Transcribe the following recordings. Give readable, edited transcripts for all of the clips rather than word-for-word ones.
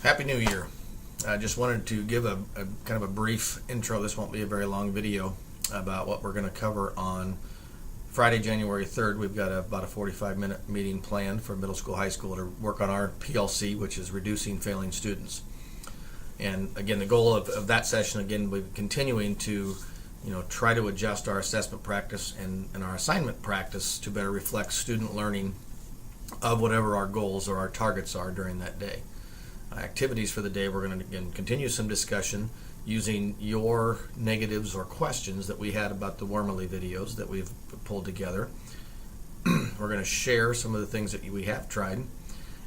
Happy New Year. I just wanted to give a kind of a brief intro. This won't be a very long video about what we're going to cover on Friday, January 3rd. We've got about a 45-minute meeting planned for middle school, high school to work on our PLC, which is reducing failing students. And again, the goal of that session, again, we're continuing to try to adjust our assessment practice and our assignment practice to better reflect student learning of whatever our goals or our targets are during that day. Activities for the day, we're going to again continue some discussion using your negatives or questions that we had about the Wormily videos that we've pulled together. We're going to share some of the things that we have tried,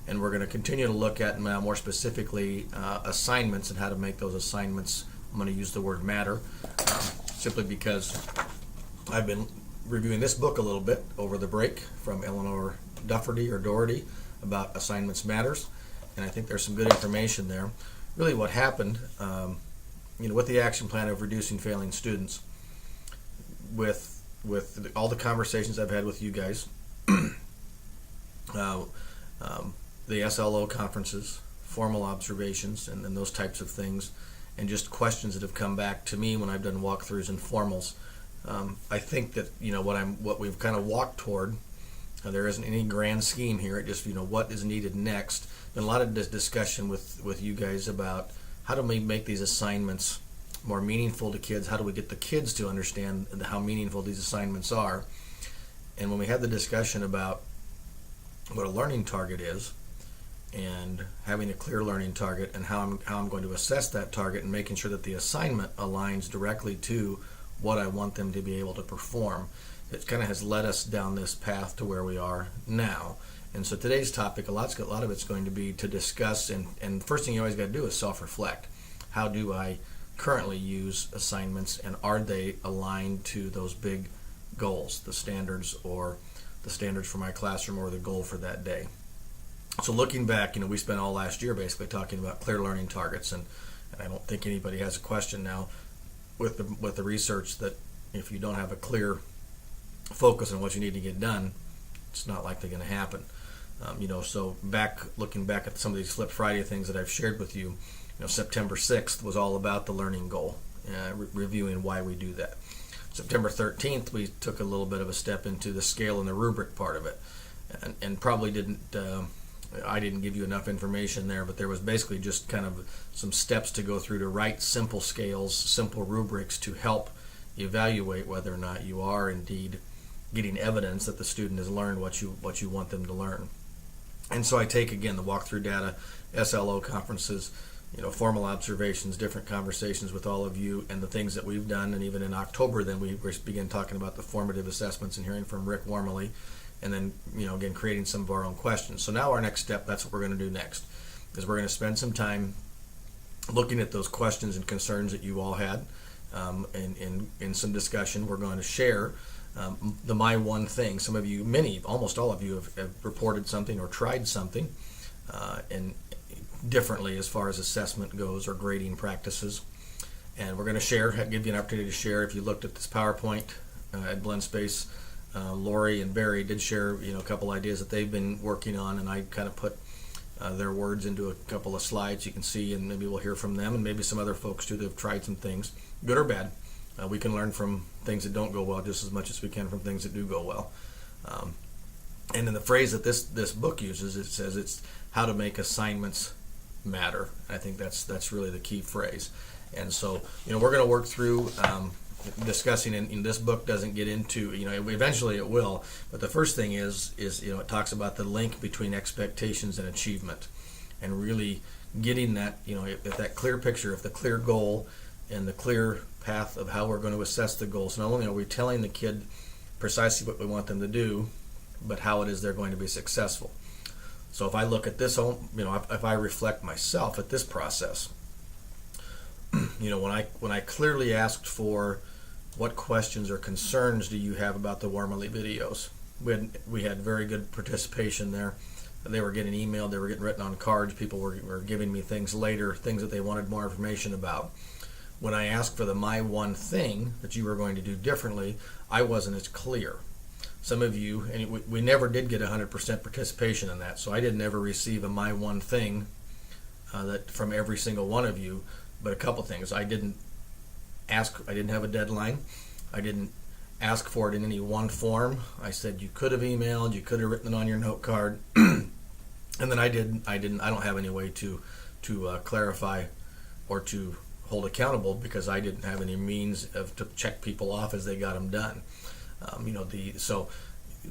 and we're going to continue to look at more specifically assignments and how to make those assignments. I'm going to use the word matter simply because I've been reviewing this book a little bit over the break from Eleanor Doherty about assignments matters. And I think there's some good information there. Really what happened, with the action plan of reducing failing students, with all the conversations I've had with you guys, the SLO conferences, formal observations, and those types of things, and just questions that have come back to me when I've done walkthroughs and formals. I think that what we've kind of walked toward. There isn't any grand scheme here. It just what is needed next. Been a lot of discussion with you guys about how do we make these assignments more meaningful to kids. How do we get the kids to understand how meaningful these assignments are? And when we had the discussion about what a learning target is and having a clear learning target and how I'm going to assess that target and making sure that the assignment aligns directly to what I want them to be able to perform, it kind of has led us down this path to where we are now. And so today's topic, a lot of it's going to be to discuss, and the first thing you always got to do is self-reflect. How do I currently use assignments, and are they aligned to those big goals, the standards for my classroom or the goal for that day? So looking back, we spent all last year basically talking about clear learning targets, and I don't think anybody has a question now with the research that if you don't have a clear focus on what you need to get done, it's not likely going to happen. So looking back at some of these Flip Friday things that I've shared with you, September 6th was all about the learning goal, reviewing why we do that. September 13th, we took a little bit of a step into the scale and the rubric part of it, and probably I didn't give you enough information there, but there was basically just kind of some steps to go through to write simple scales, simple rubrics to help evaluate whether or not you are indeed getting evidence that the student has learned what you want them to learn. And so I take again the walkthrough data, SLO conferences, formal observations, different conversations with all of you, and the things that we've done. And even in October, then we begin talking about the formative assessments and hearing from Rick Wormily, and then again creating some of our own questions. So now our next step, that's what we're going to do next, is we're going to spend some time looking at those questions and concerns that you all had, in some discussion. We're going to share the My One Thing. Some of you, almost all of you have reported something or tried something and differently as far as assessment goes or grading practices. And we're going to give you an opportunity to share. If you looked at this PowerPoint at BlendSpace, Lori and Barry did share a couple ideas that they've been working on, and I kind of put their words into a couple of slides you can see, and maybe we'll hear from them and maybe some other folks too that have tried some things, good or bad. We can learn from things that don't go well just as much as we can from things that do go well. And in the phrase that this book uses, it says it's how to make assignments matter. I think that's really the key phrase. And so we're going to work through discussing, and this book doesn't get into, eventually it will, but the first thing is it talks about the link between expectations and achievement, and really getting that, if that clear picture, if the clear goal and the clear path of how we're going to assess the goals. Not only are we telling the kid precisely what we want them to do, but how it is they're going to be successful. So if I look at this, if I reflect myself at this process, when I clearly asked for what questions or concerns do you have about the Wormily videos, we had very good participation there. They were getting emailed, they were getting written on cards, people were giving me things later, things that they wanted more information about. When I asked for the My One Thing that you were going to do differently, I wasn't as clear. Some of you, and we never did get 100% participation in that, so I didn't ever receive a My One Thing that from every single one of you, but a couple things. I didn't have a deadline. I didn't ask for it in any one form. I said you could have emailed, you could have written it on your note card, and then I don't have any way to clarify or to hold accountable because I didn't have any means to check people off as they got them done. So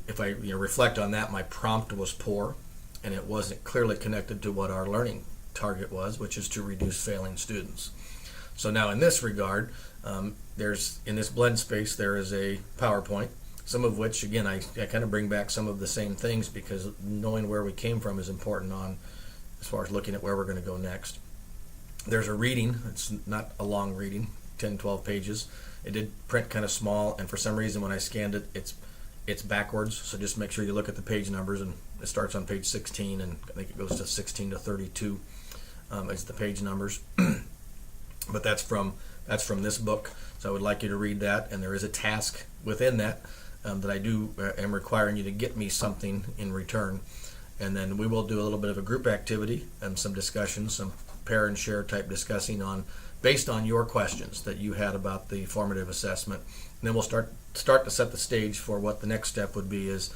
if I reflect on that, my prompt was poor, and it wasn't clearly connected to what our learning target was, which is to reduce failing students. So now in this regard, there's in this blend space there is a PowerPoint, some of which again I kind of bring back some of the same things because knowing where we came from is important as far as looking at where we're going to go next. There's a reading. It's not a long reading, 10, 12 pages. It did print kind of small, and for some reason when I scanned it, it's backwards. So just make sure you look at the page numbers, and it starts on page 16, and I think it goes to 16 to 32 as the page numbers. But that's from this book. So I would like you to read that, and there is a task within that that I am requiring you to get me something in return. And then we will do a little bit of a group activity and some discussion, some pair and share type discussing based on your questions that you had about the formative assessment. And then we'll start to set the stage for what the next step would be is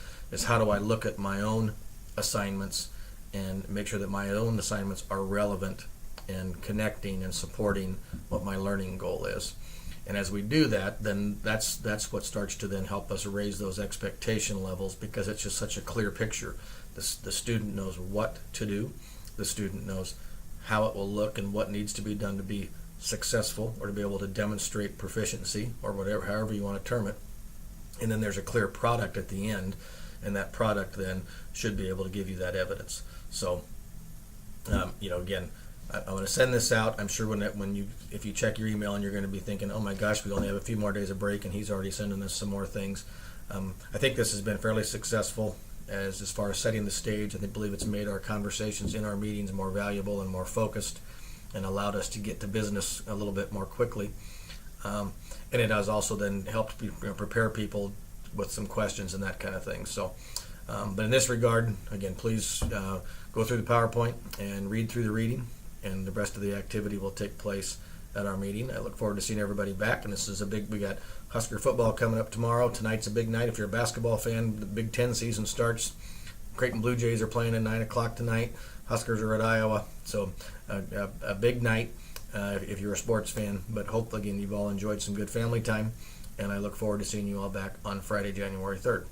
how do I look at my own assignments and make sure that my own assignments are relevant and connecting and supporting what my learning goal is. And as we do that, then that's what starts to then help us raise those expectation levels because it's just such a clear picture. The student knows what to do. The student knows how it will look and what needs to be done to be successful or to be able to demonstrate proficiency or however you want to term it. And then there's a clear product at the end, and that product then should be able to give you that evidence. So, again, I'm going to send this out. I'm sure if you check your email and you're going to be thinking, oh my gosh, we only have a few more days of break and he's already sending us some more things. I think this has been fairly successful as far as setting the stage. I believe it's made our conversations in our meetings more valuable and more focused and allowed us to get to business a little bit more quickly. And it has also then helped prepare people with some questions and that kind of thing. So, but in this regard, again, please go through the PowerPoint and read through the reading, and the rest of the activity will take place at our meeting. I look forward to seeing everybody back, and this is we got Husker football coming up tomorrow. Tonight's a big night. If you're a basketball fan, the Big Ten season starts. Creighton Blue Jays are playing at 9 o'clock tonight. Huskers are at Iowa. So a big night if you're a sports fan. But hopefully, again, you've all enjoyed some good family time, and I look forward to seeing you all back on Friday, January 3rd.